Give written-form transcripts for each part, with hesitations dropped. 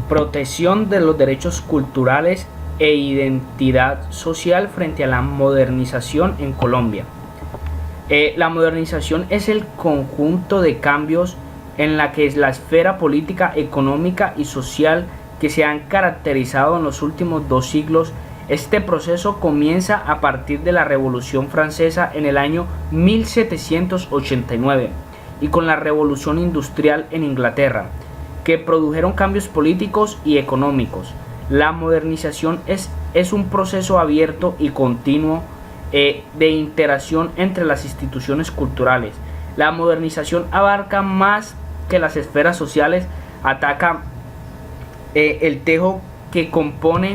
Protección de los derechos culturales e identidad social frente a la modernización en Colombia. La modernización es el conjunto de cambios en la que es la esfera política, económica y social que se han caracterizado en los últimos 2 siglos. Este proceso comienza a partir de la Revolución Francesa en el año 1789 y con la Revolución Industrial en Inglaterra, que produjeron cambios políticos y económicos. La modernización es un proceso abierto y continuo de interacción entre las instituciones culturales. La modernización abarca más que las esferas sociales, ataca el tejo que compone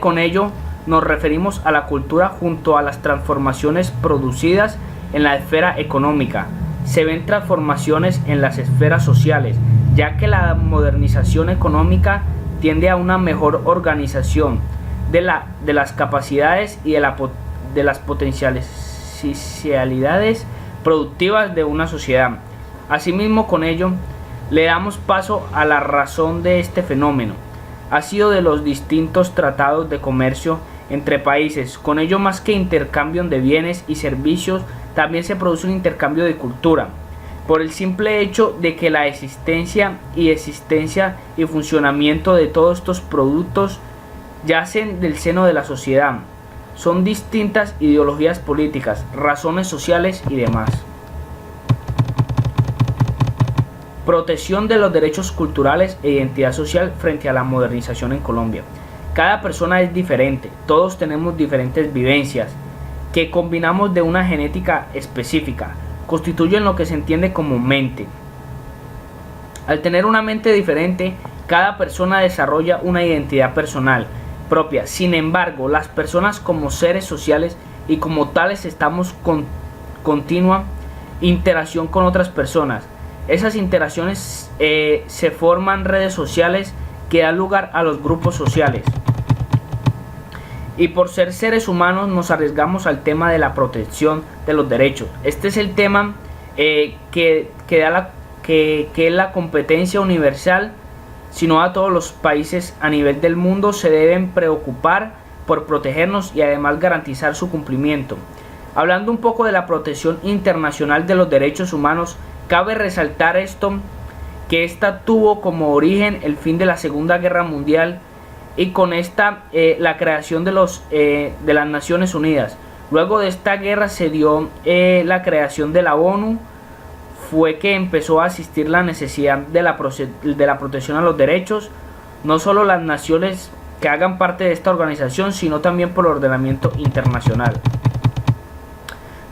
con ello. Nos referimos a la cultura junto a las transformaciones producidas en la esfera económica. Se ven transformaciones en las esferas sociales, ya que la modernización económica tiende a una mejor organización de las capacidades y de las potencialidades productivas de una sociedad. Asimismo, con ello, le damos paso a la razón de este fenómeno. Ha sido de los distintos tratados de comercio entre países. Con ello, más que intercambio de bienes y servicios, también se produce un intercambio de cultura, por el simple hecho de que la existencia y funcionamiento de todos estos productos yacen del seno de la sociedad. Son distintas ideologías políticas, razones sociales y demás. Protección de los derechos culturales e identidad social frente a la modernización en Colombia. Cada persona es diferente, todos tenemos diferentes vivencias que combinamos de una genética específica, constituyen lo que se entiende como mente. Al tener una mente diferente, cada persona desarrolla una identidad personal propia. Sin embargo, las personas como seres sociales y como tales estamos con continua interacción con otras personas. Esas interacciones se forman redes sociales que dan lugar a los grupos sociales. Y por ser seres humanos nos arriesgamos al tema de la protección de los derechos. Este es el tema que es la competencia universal, sino a todos los países a nivel del mundo se deben preocupar por protegernos y además garantizar su cumplimiento. Hablando un poco de la protección internacional de los derechos humanos, cabe resaltar que esta tuvo como origen el fin de la Segunda Guerra Mundial y con esta la creación de las Naciones Unidas. Luego de esta guerra se dio la creación de la ONU. Fue que empezó a asistir la necesidad de la protección a los derechos, no solo las naciones que hagan parte de esta organización, sino también por el ordenamiento internacional.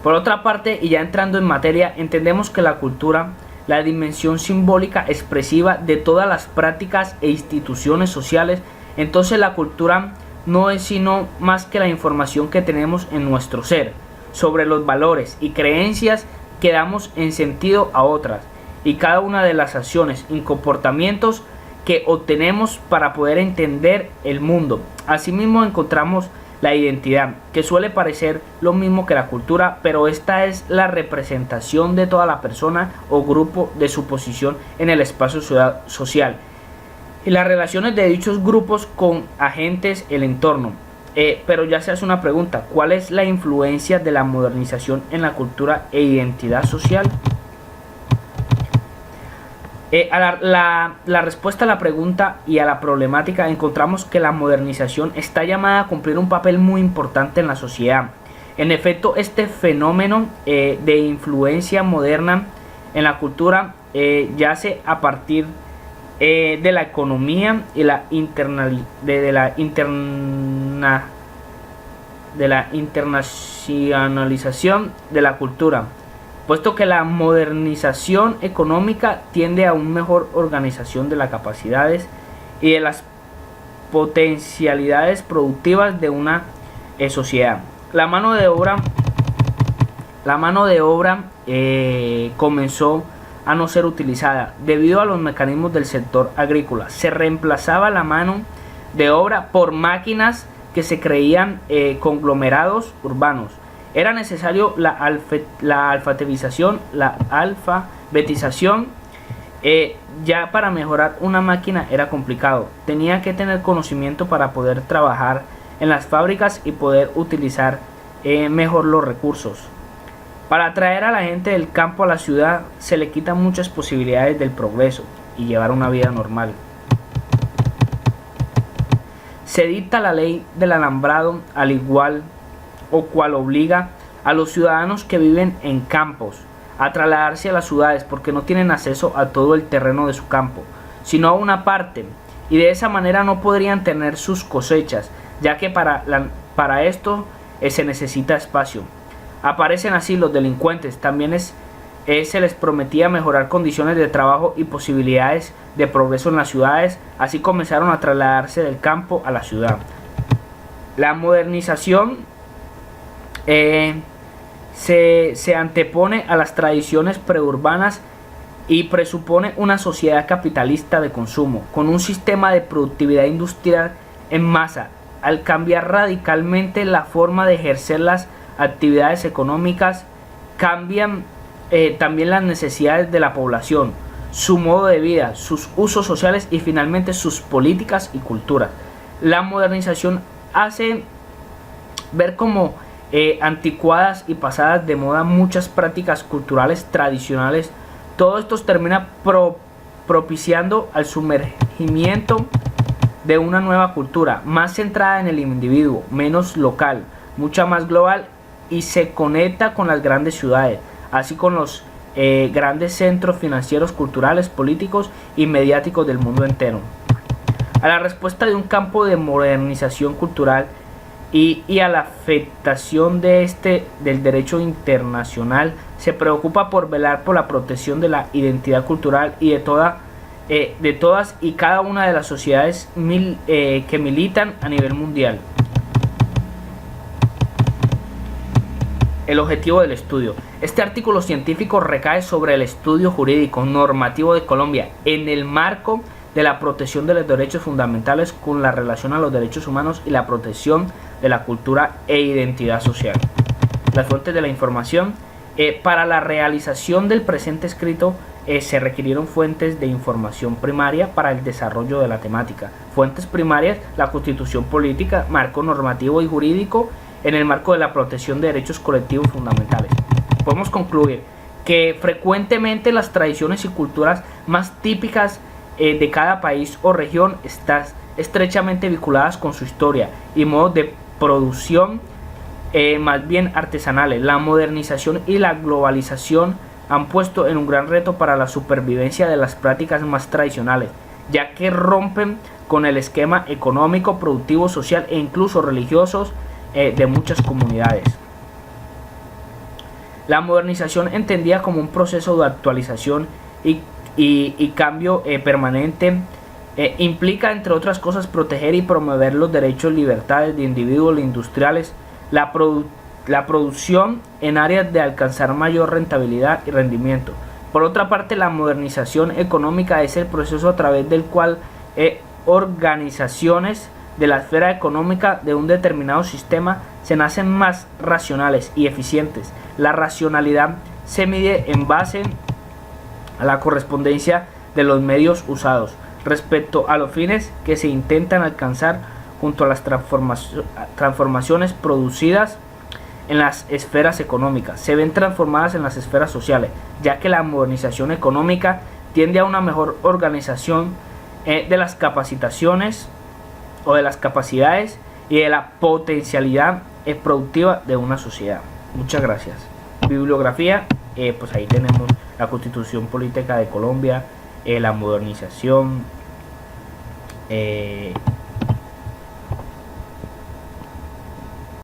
Por otra parte, y ya entrando en materia, entendemos que la cultura, la dimensión simbólica expresiva de todas las prácticas e instituciones sociales. Entonces la cultura no es sino más que la información que tenemos en nuestro ser sobre los valores y creencias que damos en sentido a otras y cada una de las acciones y comportamientos que obtenemos para poder entender el mundo. Asimismo encontramos la identidad, que suele parecer lo mismo que la cultura, pero esta es la representación de toda la persona o grupo de su posición en el espacio social y las relaciones de dichos grupos con agentes el entorno. Pero ya se hace una pregunta: ¿cuál es la influencia de la modernización en la cultura e identidad social? La respuesta a la pregunta y a la problemática encontramos que la modernización está llamada a cumplir un papel muy importante en la sociedad. En efecto, este fenómeno de influencia moderna en la cultura yace a partir de la economía y la internacionalización de la cultura, puesto que la modernización económica tiende a una mejor organización de las capacidades y de las potencialidades productivas de una sociedad. La mano de obra comenzó a no ser utilizada debido a los mecanismos del sector agrícola. Se reemplazaba la mano de obra por máquinas que se creían conglomerados urbanos. Era necesario la alfabetización Ya para mejorar una máquina era complicado, tenía que tener conocimiento para poder trabajar en las fábricas y poder utilizar mejor los recursos. Para atraer a la gente del campo a la ciudad se le quitan muchas posibilidades del progreso y llevar una vida normal. Se dicta la ley del alambrado al igual o cual obliga a los ciudadanos que viven en campos a trasladarse a las ciudades porque no tienen acceso a todo el terreno de su campo, sino a una parte, y de esa manera no podrían tener sus cosechas, ya que para esto se necesita espacio. Aparecen así los delincuentes, también se les prometía mejorar condiciones de trabajo y posibilidades de progreso en las ciudades, así comenzaron a trasladarse del campo a la ciudad. La modernización se antepone a las tradiciones preurbanas y presupone una sociedad capitalista de consumo, con un sistema de productividad industrial en masa. Al cambiar radicalmente la forma de ejercer las actividades económicas, cambian también las necesidades de la población, su modo de vida, sus usos sociales y finalmente sus políticas y culturas. La modernización hace ver como anticuadas y pasadas de moda muchas prácticas culturales tradicionales. Todo esto termina propiciando al sumergimiento de una nueva cultura, más centrada en el individuo, menos local, mucha más global, y se conecta con las grandes ciudades, así con los grandes centros financieros, culturales, políticos y mediáticos del mundo entero. A la respuesta de un campo de modernización cultural y a la afectación del derecho internacional, se preocupa por velar por la protección de la identidad cultural y de todas y cada una de las sociedades que militan a nivel mundial. El objetivo del estudio. Este artículo científico recae sobre el estudio jurídico normativo de Colombia en el marco de la protección de los derechos fundamentales con la relación a los derechos humanos y la protección de la cultura e identidad social. Las fuentes de la información. Para la realización del presente escrito se requirieron fuentes de información primaria para el desarrollo de la temática. Fuentes primarias: la Constitución política, marco normativo y jurídico en el marco de la protección de derechos colectivos fundamentales. Podemos concluir que frecuentemente las tradiciones y culturas más típicas de cada país o región están estrechamente vinculadas con su historia y modos de producción más bien artesanales. La modernización y la globalización han puesto en un gran reto para la supervivencia de las prácticas más tradicionales, ya que rompen con el esquema económico, productivo, social e incluso religiosos de muchas comunidades. La modernización, entendida como un proceso de actualización y cambio permanente, implica, entre otras cosas, proteger y promover los derechos y libertades de individuos industriales, la producción en áreas de alcanzar mayor rentabilidad y rendimiento. Por otra parte, la modernización económica es el proceso a través del cual organizaciones de la esfera económica de un determinado sistema se nacen más racionales y eficientes. La racionalidad se mide en base a la correspondencia de los medios usados respecto a los fines que se intentan alcanzar, junto a las transformaciones producidas en las esferas económicas se ven transformadas en las esferas sociales, ya que la modernización económica tiende a una mejor organización de las capacitaciones o de las capacidades y de la potencialidad productiva de una sociedad. Muchas gracias. Bibliografía, pues ahí tenemos la Constitución Política de Colombia, la modernización,